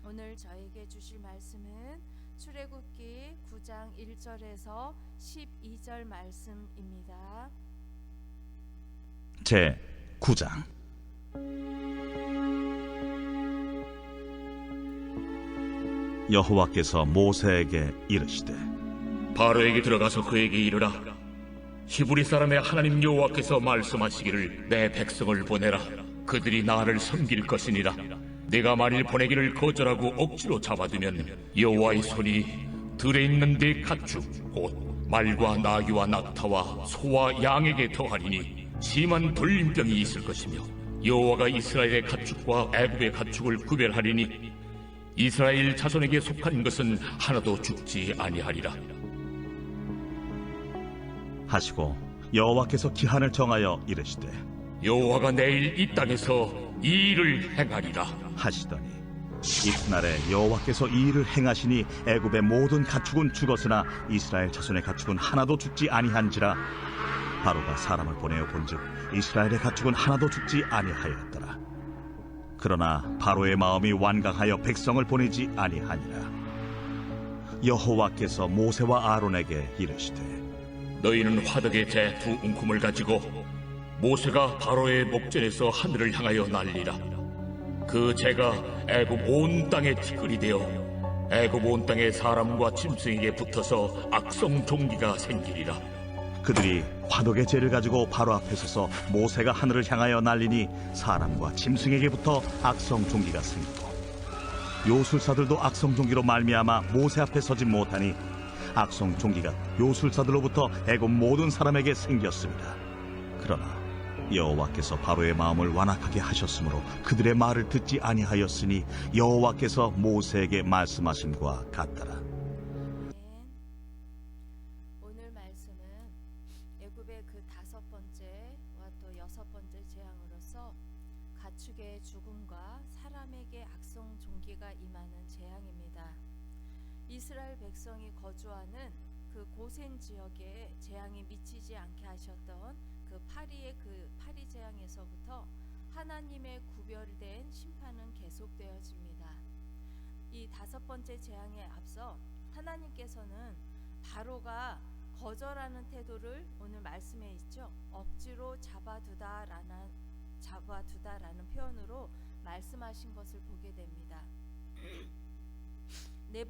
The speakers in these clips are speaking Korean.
오늘 저에게 주실 말씀은 출애굽기 9장 1절에서 12절 말씀입니다. 제 9장. 여호와께서 모세에게 이르시되 바로에게 들어가서 그에게 이르라. 히브리 사람의 하나님 여호와께서 말씀하시기를 내 백성을 보내라. 그들이 나를 섬길 것이니라. 내가 만일 보내기를 거절하고 억지로 잡아두면 여호와의 손이 들에 있는 네 가축 곧 말과 나귀와 낙타와 소와 양에게 더하리니 심한 돌림병이 있을 것이며 여호와가 이스라엘의 가축과 애굽의 가축을 구별하리니 이스라엘 자손에게 속한 것은 하나도 죽지 아니하리라 하시고 여호와께서 기한을 정하여 이르시되 여호와가 내일 이 땅에서 이 일을 행하리라 하시더니 이튿날에 여호와께서 이 일을 행하시니 애굽의 모든 가축은 죽었으나 이스라엘 자손의 가축은 하나도 죽지 아니한지라. 바로가 사람을 보내어 본즉 이스라엘의 가축은 하나도 죽지 아니하였더라. 그러나 바로의 마음이 완강하여 백성을 보내지 아니하니라. 여호와께서 모세와 아론에게 이르시되 너희는 화덕의 재 두 움큼을 가지고 모세가 바로의 목전에서 하늘을 향하여 날리라. 그 재가 애굽 온 땅에 티끌이 되어 애굽 온 땅의 사람과 짐승에게 붙어서 악성 종기가 생기리라. 그들이 화덕의 재를 가지고 바로 앞에 서서 모세가 하늘을 향하여 날리니 사람과 짐승에게 붙어 악성 종기가 생기고 요술사들도 악성 종기로 말미암아 모세 앞에 서지 못하니 악성 종기가 요술사들로부터 애굽 모든 사람에게 생겼습니다. 그러나 여호와께서 바로의 마음을 완악하게 하셨으므로 그들의 말을 듣지 아니하였으니 여호와께서 모세에게 말씀하심과 같더라. 오늘 말씀은 애굽의 그 5번째와 또 6번째 재앙으로서 가축의 죽음과 사람에게 악성 종기가 임하는 재앙입니다. 이스라엘 백성이 거주하는 그 고센 지역에 재앙이 미치지 않게 하셨던 그 파리 재앙에서부터 하나님의 구별된 심판은 계속되어집니다. 이 5번째 재앙에 앞서 하나님께서는 바로가 거절하는 태도를 오늘 말씀에 있죠. 억지로 잡아두다라는 표현으로 말씀하신 것을 보게 됩니다. 네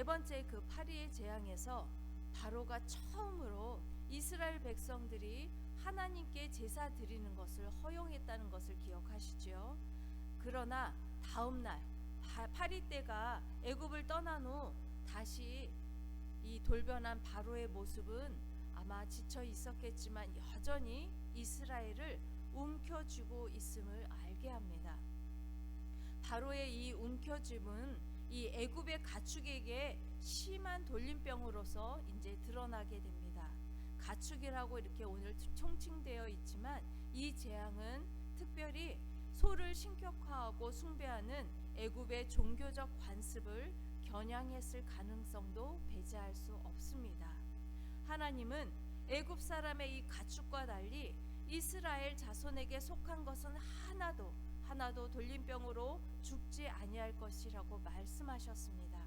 번째 그 파리의 재앙에서 바로가 처음으로 이스라엘 백성들이 하나님께 제사 드리는 것을 허용했다는 것을 기억하시죠. 그러나 다음 날 파리 때가 애굽을 떠난 후 다시 이 돌변한 바로의 모습은 아마 지쳐 있었겠지만 여전히 이스라엘을 움켜쥐고 있음을 알게 합니다. 바로의 이 움켜쥐음은 이 애굽의 가축에게 심한 돌림병으로서 이제 드러나게 됩니다. 가축이라고 이렇게 오늘 총칭되어 있지만 이 재앙은 특별히 소를 신격화하고 숭배하는 애굽의 종교적 관습을 겨냥했을 가능성도 배제할 수 없습니다. 하나님은 애굽 사람의 이 가축과 달리 이스라엘 자손에게 속한 것은 하나도 돌림병으로 죽지 아니할 것이라고 말씀하셨습니다.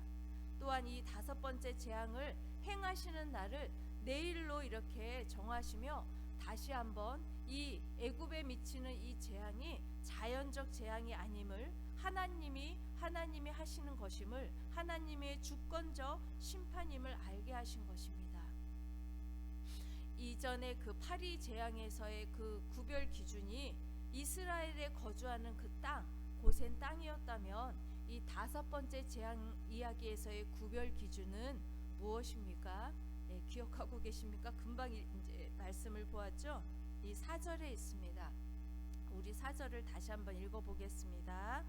또한 이 5번째 재앙을 행하시는 날을 내일로 이렇게 정하시며 다시 한번 이 애굽에 미치는 이 재앙이 자연적 재앙이 아님을 하나님이 하시는 것임을 하나님의 주권적 심판임을 알게 하신 것입니다. 이전에 그 파리 재앙에서의 그 구별 기준이 이스라엘에 거주하는 그 땅, 고센 땅이었다면 이 5번째 재앙 이야기에서의 구별 기준은 무엇입니까? 네, 기억하고 계십니까? 금방 이제 말씀을 보았죠? 이 4절에 있습니다. 우리 4절을 다시 한번 읽어보겠습니다.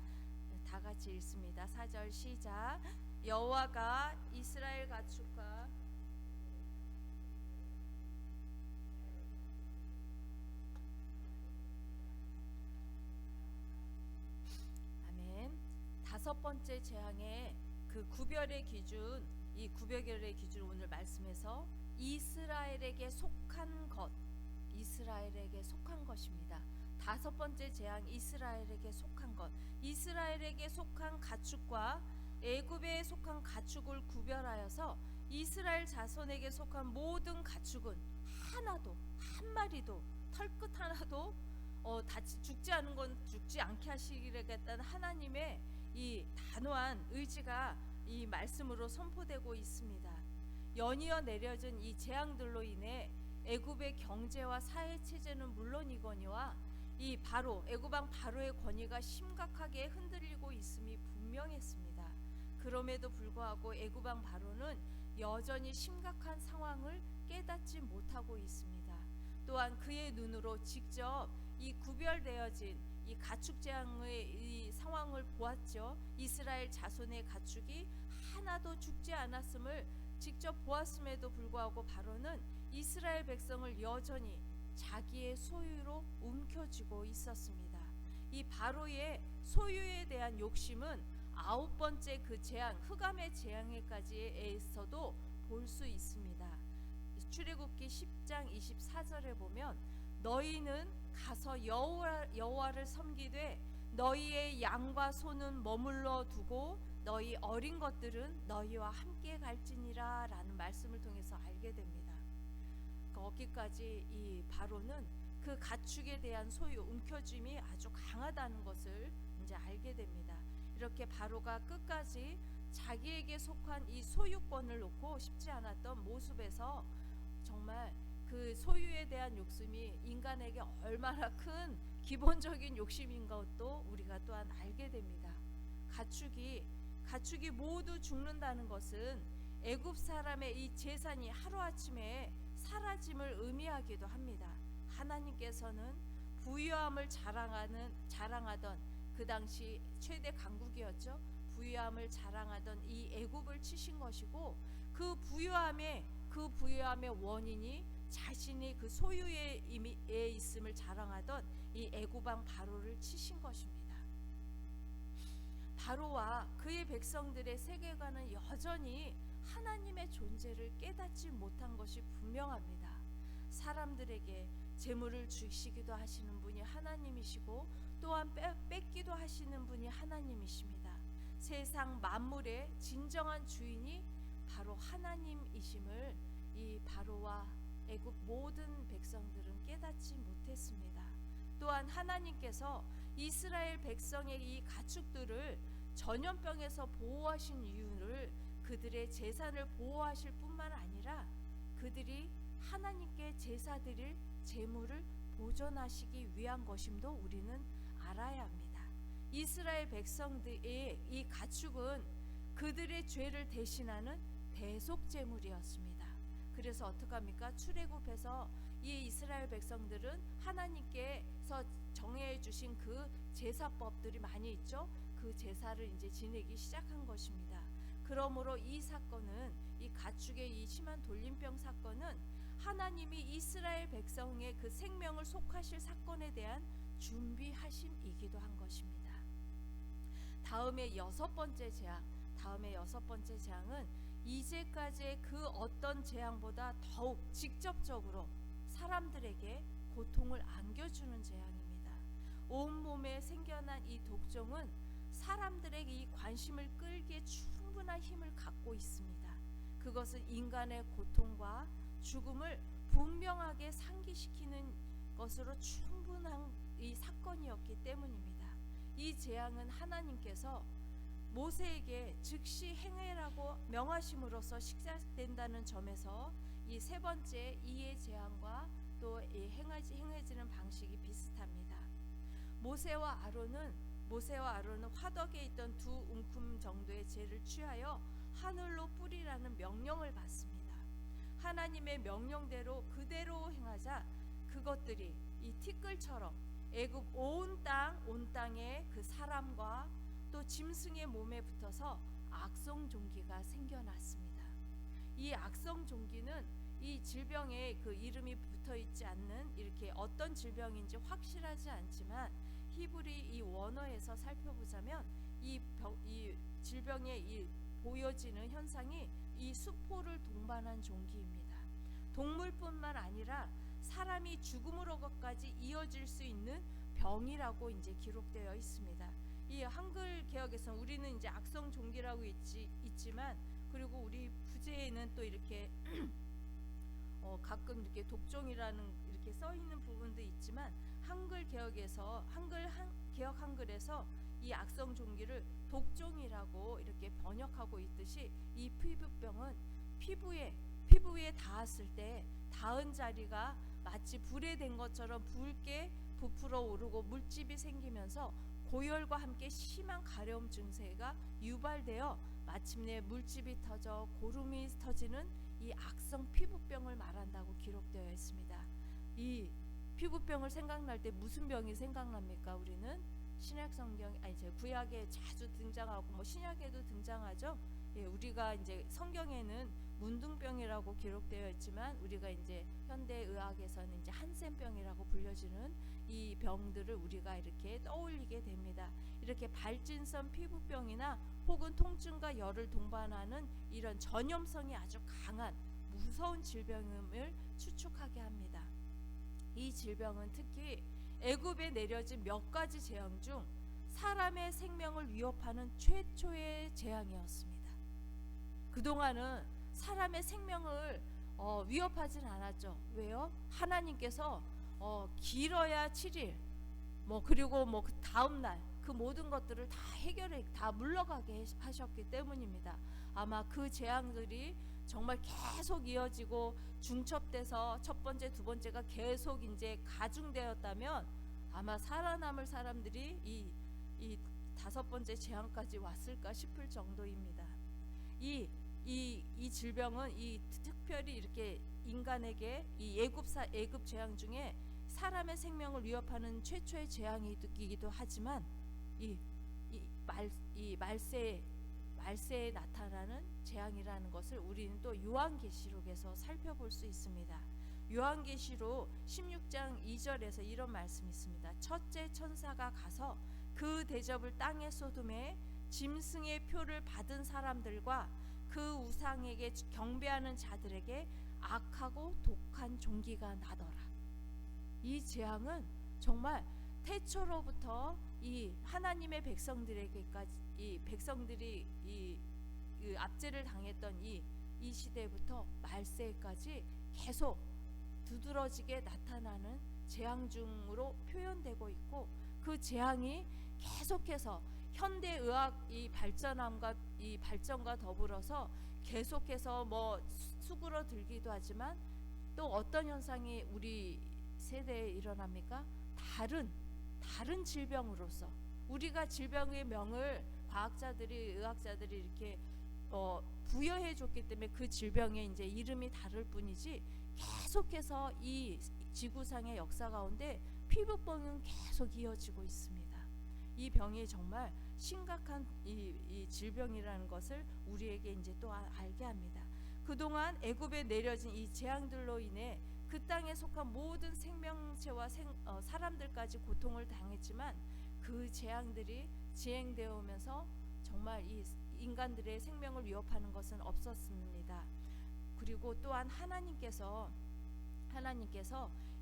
다 같이 읽습니다. 4절 시작. 여호와가 이스라엘 가축과 아멘. 5번째 재앙의 그 구별의 기준, 이 구별의 기준 오늘 말씀에서 이스라엘에게 속한 것입니다. 다섯 번째 재앙, 이스라엘에게 속한 것. 이스라엘에게 속한 가축과 애굽에 속한 가축을 구별하여서 이스라엘 자손에게 속한 모든 가축은 하나도, 한 마리도, 털끝 하나도 죽지 않은 건 죽지 않게 하시겠다는 하나님의 이 단호한 의지가 이 말씀으로 선포되고 있습니다. 연이어 내려진 이 재앙들로 인해 애굽의 경제와 사회 체제는 물론이거니와 이 애굽 왕 바로의 권위가 심각하게 흔들리고 있음이 분명했습니다. 그럼에도 불구하고 애굽 왕 바로는 여전히 심각한 상황을 깨닫지 못하고 있습니다. 또한 그의 눈으로 직접 이 구별되어진 이 가축 재앙의 이 상황을 보았죠. 이스라엘 자손의 가축이 하나도 죽지 않았음을 직접 보았음에도 불구하고 바로는 이스라엘 백성을 여전히 자기의 소유로 움켜쥐고 있었습니다. 이 바로의 소유에 대한 욕심은 아홉 번째 그 재앙, 흑암의 재앙에까지에서도 볼 수 있습니다. 출애굽기 10장 24절에 보면 너희는 가서 여호와를 섬기되 너희의 양과 소는 머물러 두고 너희 어린 것들은 너희와 함께 갈지니라 라는 말씀을 통해서 알게 됩니다. 거기까지 이 바로는 그 가축에 대한 소유, 움켜쥐음이 아주 강하다는 것을 이제 알게 됩니다. 이렇게 바로가 끝까지 자기에게 속한 이 소유권을 놓고 싶지 않았던 모습에서 정말 그 소유에 대한 욕심이 인간에게 얼마나 큰 기본적인 욕심인 것도 우리가 또한 알게 됩니다. 가축이 모두 죽는다는 것은 애굽 사람의 이 재산이 하루아침에 사라짐을 의미하기도 합니다. 하나님께서는 부유함을 자랑하던 그 당시 최대 강국이었죠. 부유함을 자랑하던 이 애굽을 치신 것이고 그 부유함의 원인이 자신이 그 소유에 있음을 자랑하던 이 애굽 왕 바로를 치신 것입니다. 바로와 그의 백성들의 세계관은 여전히 하나님의 존재를 깨닫지 못한 것이 분명합니다. 사람들에게 재물을 주시기도 하시는 분이 하나님이시고 또한 뺏기도 하시는 분이 하나님이십니다. 세상 만물의 진정한 주인이 바로 하나님이심을 이 바로와 애굽 모든 백성들은 깨닫지 못했습니다. 또한 하나님께서 이스라엘 백성의 이 가축들을 전염병에서 보호하신 이유를 그들의 재산을 보호하실 뿐만 아니라 그들이 하나님께 제사 드릴 재물을 보존하시기 위한 것임도 우리는 알아야 합니다. 이스라엘 백성들의 이 가축은 그들의 죄를 대신하는 대속 제물이었습니다. 그래서 어떡합니까? 출애굽해서 이 이스라엘 백성들은 하나님께서 정해 주신 그 제사법들이 많이 있죠. 그 제사를 이제 지내기 시작한 것입니다. 그러므로 이 사건은, 이 가축의 이 심한 돌림병 사건은 하나님이 이스라엘 백성의 그 생명을 속하실 사건에 대한 준비하심이기도 한 것입니다. 다음의 여섯 번째 재앙은 이제까지의 그 어떤 재앙보다 더욱 직접적으로 사람들에게 고통을 안겨주는 재앙입니다. 온몸에 생겨난 이 독종은 사람들에게 이 관심을 끌기에 충분한 힘을 갖고 있습니다. 그것은 인간의 고통과 죽음을 분명하게 상기시키는 것으로 충분한 이 사건이었기 때문입니다. 이 재앙은 하나님께서 모세에게 즉시 행해라고 명하심으로써 시작된다는 점에서 이 세 번째 이의 재앙과 또 행해지는 방식이 비슷합니다. 모세와 아론은 화덕에 있던 두 움큼 정도의 재를 취하여 하늘로 뿌리라는 명령을 받습니다. 하나님의 명령대로 그대로 행하자 그것들이 이 티끌처럼 애굽 온 땅에 그 사람과 또 짐승의 몸에 붙어서 악성종기가 생겨났습니다. 이 악성종기는 이 질병에 그 이름이 붙어 있지 않는 이렇게 어떤 질병인지 확실하지 않지만 히브리 이 원어에서 살펴보자면 이 질병에 이 보여지는 현상이 이 수포를 동반한 종기입니다. 동물뿐만 아니라 사람이 죽음으로까지 이어질 수 있는 병이라고 이제 기록되어 있습니다. 이 한글 개역에서는 우리는 이제 악성 종기라고 있지만, 그리고 우리 부제에는 또 이렇게 가끔 이렇게 독종이라는 이렇게 써 있는 부분도 있지만, 한글 개역에서 개역 한글에서 이 악성 종기를 독종이라고 이렇게 번역하고 있듯이, 이 피부병은 피부에 닿았을 때 닿은 자리가 마치 불에 댄 것처럼 붉게 부풀어 오르고 물집이 생기면서 고열과 함께 심한 가려움 증세가 유발되어 마침내 물집이 터져 고름이 터지는 이 악성 피부병을 말한다고 기록되어 있습니다. 이 피부병을 생각날 때 무슨 병이 생각납니까? 우리는 신약 성경, 구약에 자주 등장하고 신약에도 등장하죠. 예, 우리가 이제 성경에는 문둥병이라고 기록되어 있지만, 우리가 이제 현대 의학에서는 이제 한센병이라고 불려지는 이 병들을 우리가 이렇게 떠올리게 됩니다. 이렇게 발진성 피부병이나 혹은 통증과 열을 동반하는 이런 전염성이 아주 강한 무서운 질병을 추측하게 합니다. 이 질병은 특히 애굽에 내려진 몇 가지 재앙 중 사람의 생명을 위협하는 최초의 재앙이었습니다. 그동안은 사람의 생명을 위협하진 않았죠. 왜요? 하나님께서 길어야 7일, 그리고 그 다음 날 그 모든 것들을 다 다 물러가게 하셨기 때문입니다. 아마 그 재앙들이 정말 계속 이어지고 중첩돼서 첫 번째, 두 번째가 계속 이제 가중되었다면, 아마 살아남을 사람들이 이 다섯 번째 재앙까지 왔을까 싶을 정도입니다. 이 질병은 특별히 이렇게 인간에게 이 애굽 재앙 중에 사람의 생명을 위협하는 최초의 재앙이기도 하지만, 말세에 나타나는 재앙이라는 것을 우리는 또 요한계시록에서 살펴볼 수 있습니다. 요한계시록 16장 2절에서 이런 말씀이 있습니다. 첫째 천사가 가서 그 대접을 땅에 쏟음에 짐승의 표를 받은 사람들과 그 우상에게 경배하는 자들에게 악하고 독한 종기가 나더라. 이 재앙은 정말 태초로부터 이 하나님의 백성들에게까지, 이 백성들이 그 압제를 당했던 이 시대부터 말세까지 계속 두드러지게 나타나는 재앙 중으로 표현되고 있고, 그 재앙이 계속해서 현대 의학 발전과 더불어서 계속해서 수그러들기도 하지만, 또 어떤 현상이 우리 세대에 일어납니까? 다른 질병으로서 우리가 질병의 명을 의학자들이 이렇게 부여해 줬기 때문에 그 질병의 이제 이름이 다를 뿐이지, 계속해서 이 지구상의 역사 가운데 피부병은 계속 이어지고 있습니다. 이 병이 정말 심각한 이 질병이라는 것을 우리에게 이제 또 알게 합니다. 그동안 애굽에 내려진 이 재앙들로 인해 그 땅에 속한 모든 생명체와 사람들까지 고통을 당했지만, 그 재앙들이 지행되어 오면서 정말 이 인간들의 생명을 위협하는 것은 없었습니다. 그리고 또한 하나님께서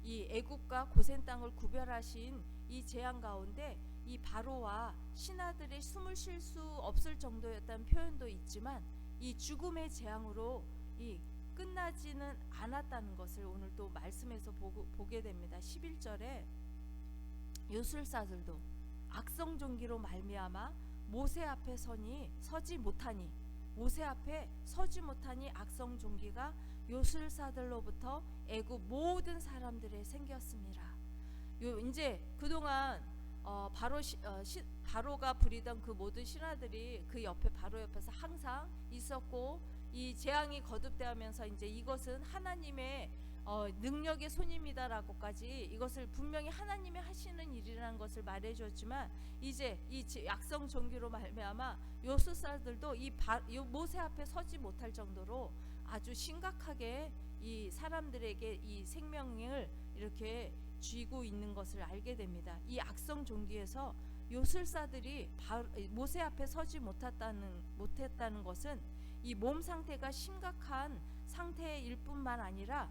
이 애굽과 고센 땅을 구별하신 이 재앙 가운데 이 바로와 신하들이 숨을 쉴 수 없을 정도였다는 표현도 있지만, 이 죽음의 재앙으로 끝나지는 않았다는 것을 오늘 또 말씀에서 보게 됩니다. 11절에 요술사들도 악성 종기로 말미암아 모세 앞에 서지 못하니 악성 종기가 요술사들로부터 애굽 모든 사람들에 생겼습니다. 이제 그동안 바로가 부리던 그 모든 신하들이 그 바로 옆에서 항상 있었고, 이 재앙이 거듭되면서 이제 이것은 하나님의 능력의 손입니다라고까지 이것을 분명히 하나님이 하시는 일이라는 것을 말해줬지만, 이제 이 악성 종기로 말미암아 요술사들도 이 모세 앞에 서지 못할 정도로 아주 심각하게 이 사람들에게 이 생명을 이렇게 쥐고 있는 것을 알게 됩니다. 이 악성 종기에서 요술사들이 모세 앞에 서지 못했다는 것은 이 몸 상태가 심각한 상태일 뿐만 아니라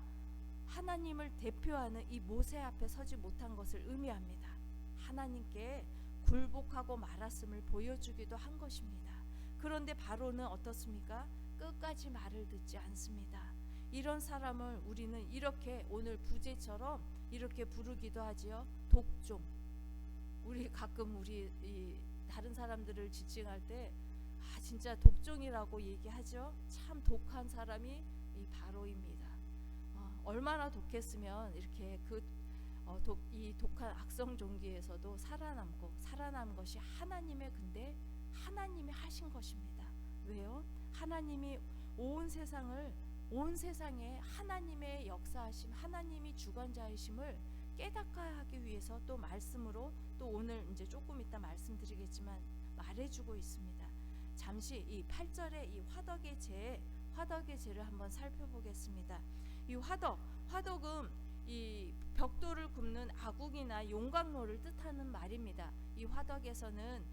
하나님을 대표하는 이 모세 앞에 서지 못한 것을 의미합니다. 하나님께 굴복하고 말았음을 보여주기도 한 것입니다. 그런데 바로는 어떻습니까? 끝까지 말을 듣지 않습니다. 이런 사람을 우리는 이렇게 오늘 부제처럼 이렇게 부르기도 하지요. 독종. 우리 가끔 우리 다른 사람들을 지칭할 때 진짜 독종이라고 얘기하죠. 참 독한 사람이 이 바로입니다. 얼마나 독했으면 이렇게 이 독한 악성 종기에서도 살아남은 것이 근데 하나님이 하신 것입니다. 왜요? 하나님이 온 세상에 하나님의 역사하심, 하나님이 주관자이심을 깨닫게 하기 위해서 또 말씀으로 또 오늘 이제 조금 이따 말씀드리겠지만 말해주고 있습니다. 잠시 이 8절의 이 화덕의 죄를 한번 살펴보겠습니다. 이 화덕은 이 벽돌을 굽는 아궁이나 용광로를 뜻하는 말입니다. 이 화덕에서는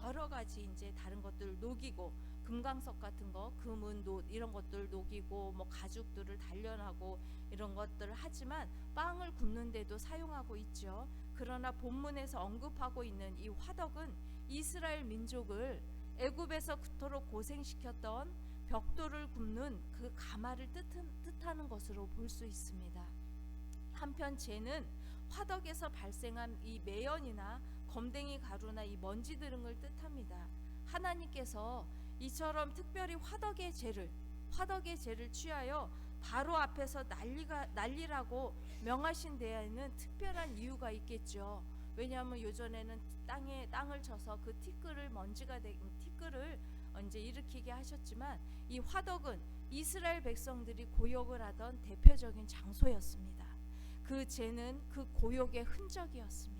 여러 가지 이제 다른 것들을 녹이고 금강석 같은 거, 금은 놋 이런 것들 녹이고 뭐 가죽들을 단련하고 이런 것들을 하지만 빵을 굽는 데도 사용하고 있죠. 그러나 본문에서 언급하고 있는 이 화덕은 이스라엘 민족을 애굽에서 그토록 고생시켰던 벽돌을 굽는 그 가마를 뜻하는 것으로 볼 수 있습니다. 한편 재는 화덕에서 발생한 이 매연이나 검댕이 가루나 이 먼지 등을 뜻합니다. 하나님께서 이처럼 특별히 화덕의 죄를 취하여 바로 앞에서 날리라고 명하신 데에는 특별한 이유가 있겠죠. 왜냐하면 요전에는 땅을 쳐서 그 먼지가 된 티끌을 이제 일으키게 하셨지만 이 화덕은 이스라엘 백성들이 고욕을 하던 대표적인 장소였습니다. 그 죄는 그 고욕의 흔적이었습니다.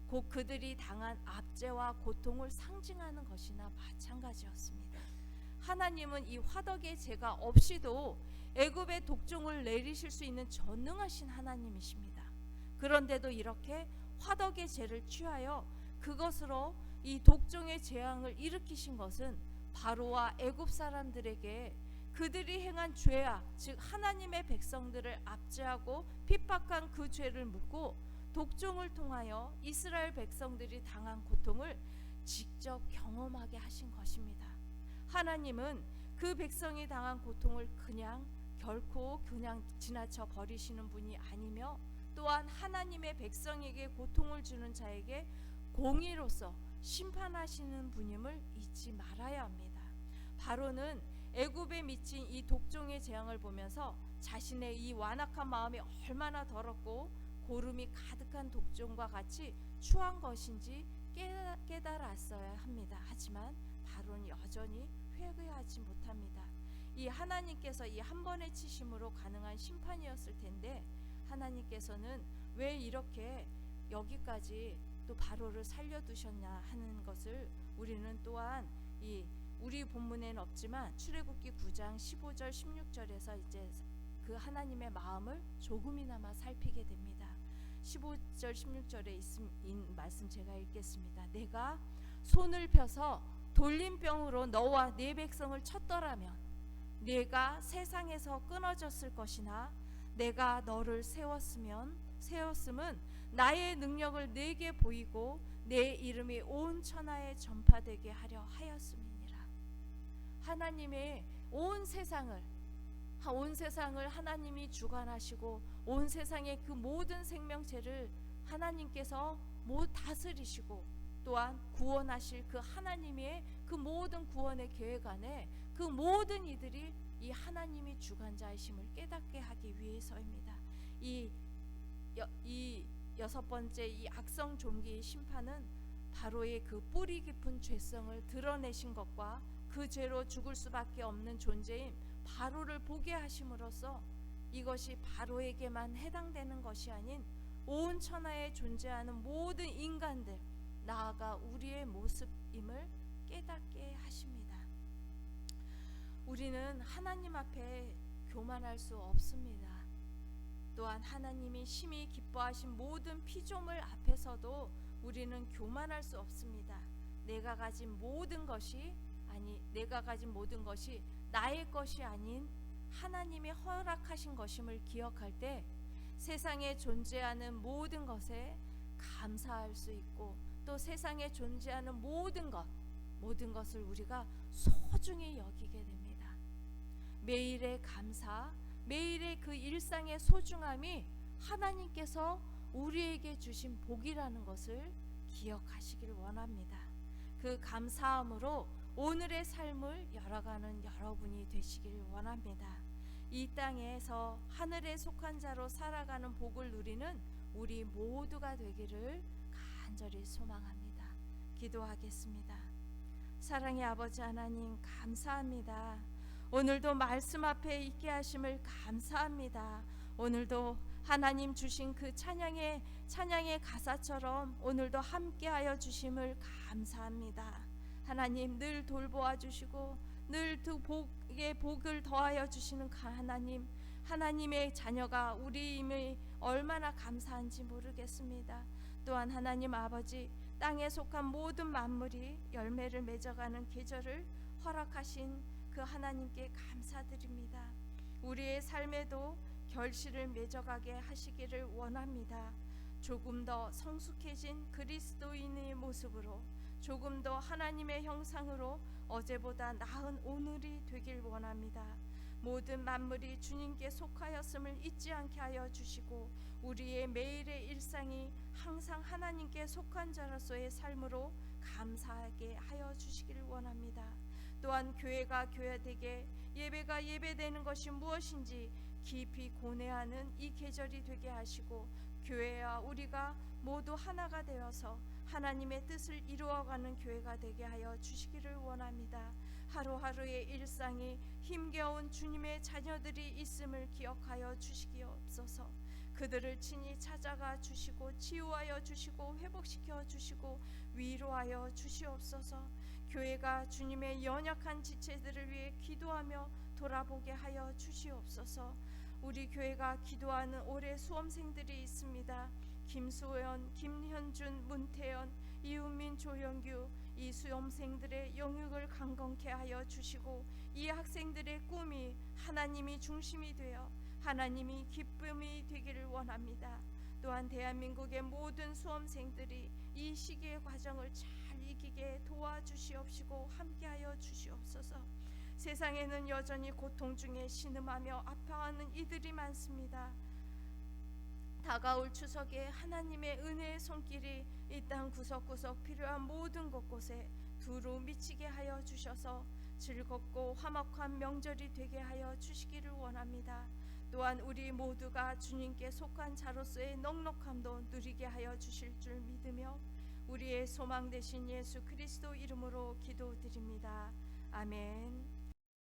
곧 그들이 당한 압제와 고통을 상징하는 것이나 마찬가지였습니다. 하나님은 이 화덕의 죄가 없이도 애굽의 독종을 내리실 수 있는 전능하신 하나님이십니다. 그런데도 이렇게 화덕의 죄를 취하여 그것으로 이 독종의 재앙을 일으키신 것은 바로와 애굽 사람들에게 그들이 행한 죄악, 즉 하나님의 백성들을 압제하고 핍박한 그 죄를 묻고 독종을 통하여 이스라엘 백성들이 당한 고통을 직접 경험하게 하신 것입니다. 하나님은 그 백성이 당한 고통을 결코 지나쳐 버리시는 분이 아니며 또한 하나님의 백성에게 고통을 주는 자에게 공의로서 심판하시는 분임을 잊지 말아야 합니다. 바로는 애굽에 미친 이 독종의 재앙을 보면서 자신의 이 완악한 마음이 얼마나 더럽고 고름이 가득한 독종과 같이 추한 것인지 깨달았어야 합니다. 하지만 바로는 여전히 회개하지 못합니다. 이 하나님께서 이 한 번의 치심으로 가능한 심판이었을 텐데 하나님께서는 왜 이렇게 여기까지 또 바로를 살려두셨냐 하는 것을 우리는 또한 우리 본문에는 없지만 출애굽기 9장 15절 16절에서 이제 그 하나님의 마음을 조금이나마 살피게 됩니다. 15절 16절에 있는 말씀 제가 읽겠습니다. 내가 손을 펴서 돌림병으로 너와 네 백성을 쳤더라면 네가 세상에서 끊어졌을 것이나 내가 너를 세웠음은 나의 능력을 네게 보이고 내 이름이 온 천하에 전파되게 하려 하였음이니라. 하나님의 온 세상을 하나님이 주관하시고 온 세상의 그 모든 생명체를 하나님께서 다스리시고 또한 구원하실 그 하나님의 그 모든 구원의 계획 안에 그 모든 이들이 이 하나님이 주관자이심을 깨닫게 하기 위해서입니다. 이 여섯 번째 이 악성 종기의 심판은 바로의 그 뿌리 깊은 죄성을 드러내신 것과 그 죄로 죽을 수밖에 없는 존재인 바로를 보게 하심으로써 이것이 바로에게만 해당되는 것이 아닌 온 천하에 존재하는 모든 인간들, 나아가 우리의 모습임을 깨닫게 하십니다. 우리는 하나님 앞에 교만할 수 없습니다. 또한 하나님이 심히 기뻐하신 모든 피조물 앞에서도 우리는 교만할 수 없습니다. 내가 가진 모든 것이 나의 것이 아닌 하나님이 허락하신 것임을 기억할 때 세상에 존재하는 모든 것에 감사할 수 있고, 또 세상에 존재하는 모든 것을 우리가 소중히 여기게 됩니다. 매일의 감사, 매일의 그 일상의 소중함이 하나님께서 우리에게 주신 복이라는 것을 기억하시길 원합니다. 그 감사함으로 오늘의 삶을 열어가는 여러분이 되시길 원합니다. 이 땅에서 하늘에 속한 자로 살아가는 복을 누리는 우리 모두가 되기를 간절히 소망합니다. 기도하겠습니다. 사랑의 아버지 하나님, 감사합니다. 오늘도 말씀 앞에 있게 하심을 감사합니다. 오늘도 하나님 주신 그 찬양의 가사처럼 오늘도 함께하여 주심을 감사합니다. 하나님, 늘 돌보아 주시고 늘 두 복의 복을 더하여 주시는 하나님, 하나님의 자녀가 우리임을 얼마나 감사한지 모르겠습니다. 또한 하나님 아버지, 땅에 속한 모든 만물이 열매를 맺어가는 계절을 허락하신 그 하나님께 감사드립니다. 우리의 삶에도 결실을 맺어가게 하시기를 원합니다. 조금 더 성숙해진 그리스도인의 모습으로, 조금 더 하나님의 형상으로 어제보다 나은 오늘이 되길 원합니다. 모든 만물이 주님께 속하였음을 잊지 않게 하여 주시고, 우리의 매일의 일상이 항상 하나님께 속한 자로서의 삶으로 감사하게 하여 주시기를 원합니다. 또한 교회가 교회되게, 예배가 예배되는 것이 무엇인지 깊이 고뇌하는 이 계절이 되게 하시고, 교회와 우리가 모두 하나가 되어서 하나님의 뜻을 이루어가는 교회가 되게 하여 주시기를 원합니다. 하루하루의 일상이 힘겨운 주님의 자녀들이 있음을 기억하여 주시기옵소서. 그들을 친히 찾아가 주시고 치유하여 주시고 회복시켜 주시고 위로하여 주시옵소서. 교회가 주님의 연약한 지체들을 위해 기도하며 돌아보게 하여 주시옵소서. 우리 교회가 기도하는 올해 수험생들이 있습니다. 김소연, 김현준, 문태연, 이은민, 조영규, 이 수험생들의 영육을 강건케 하여 주시고, 이 학생들의 꿈이 하나님이 중심이 되어 하나님이 기쁨이 되기를 원합니다. 또한 대한민국의 모든 수험생들이 이 시기의 과정을 잘 이기게 도와주시옵시고 함께하여 주시옵소서. 세상에는 여전히 고통 중에 신음하며 아파하는 이들이 많습니다. 다가올 추석에 하나님의 은혜의 손길이 이 땅 구석구석 필요한 모든 곳곳에 두루 미치게 하여 주셔서 즐겁고 화목한 명절이 되게 하여 주시기를 원합니다. 또한 우리 모두가 주님께 속한 자로서의 넉넉함도 누리게 하여 주실 줄 믿으며 우리의 소망 되신 예수 그리스도 이름으로 기도드립니다. 아멘.